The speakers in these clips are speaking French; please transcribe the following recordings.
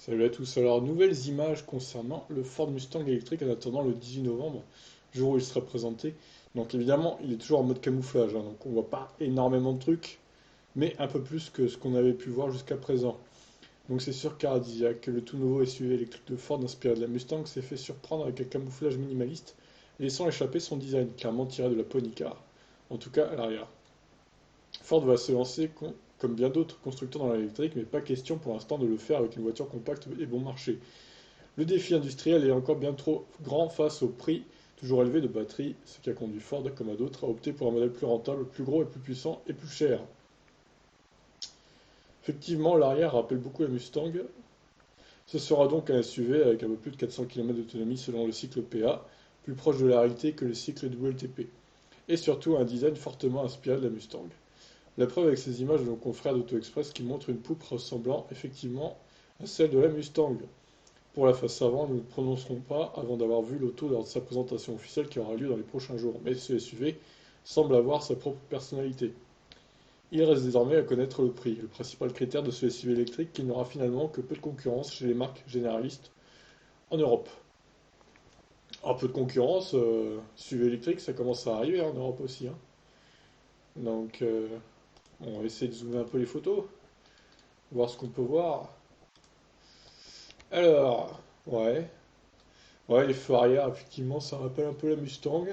Salut à tous. Alors, nouvelles images concernant le Ford Mustang électrique en attendant le 18 novembre, jour où il sera présenté. Donc évidemment, il est toujours en mode camouflage, hein, donc on voit pas énormément de trucs, mais un peu plus que ce qu'on avait pu voir jusqu'à présent. Donc c'est sûr qu'Aradillac, le tout nouveau SUV électrique de Ford inspiré de la Mustang, s'est fait surprendre avec un camouflage minimaliste, laissant échapper son design, clairement tiré de la Pony Car, en tout cas à l'arrière. Ford va se lancer comme bien d'autres constructeurs dans l'électrique, mais pas question pour l'instant de le faire avec une voiture compacte et bon marché. Le défi industriel est encore bien trop grand face au prix toujours élevé de batterie, ce qui a conduit Ford, comme à d'autres, à opter pour un modèle plus rentable, plus gros et plus puissant et plus cher. Effectivement, l'arrière rappelle beaucoup la Mustang. Ce sera donc un SUV avec un peu plus de 400 km d'autonomie selon le cycle PA, plus proche de la réalité que le cycle WLTP. Et surtout un design fortement inspiré de la Mustang. La preuve avec ces images de nos confrères d'Auto Express qui montrent une poupe ressemblant effectivement à celle de la Mustang. Pour la face avant, nous ne prononcerons pas avant d'avoir vu l'auto lors de sa présentation officielle qui aura lieu dans les prochains jours, mais ce SUV semble avoir sa propre personnalité. Il reste désormais à connaître le prix, le principal critère de ce SUV électrique qui n'aura finalement que peu de concurrence chez les marques généralistes en Europe. Un peu de concurrence, SUV électrique, ça commence à arriver en Europe aussi, hein. Donc, on va essayer de zoomer un peu les photos, voir ce qu'on peut voir. Alors, ouais, ouais, les feux arrière, effectivement, ça rappelle un peu la Mustang.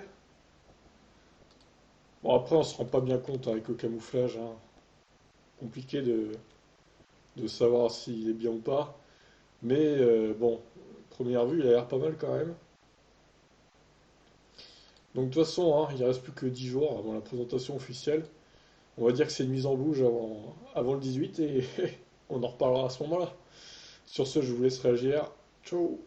Bon, après, on se rend pas bien compte avec le camouflage, hein. Compliqué de savoir s'il est bien ou pas. Mais bon, première vue, il a l'air pas mal quand même. Donc, de toute façon, hein, il reste plus que 10 jours avant la présentation officielle. On va dire que c'est une mise en bouge avant le 18 et on en reparlera à ce moment-là. Sur ce, je vous laisse réagir. Ciao!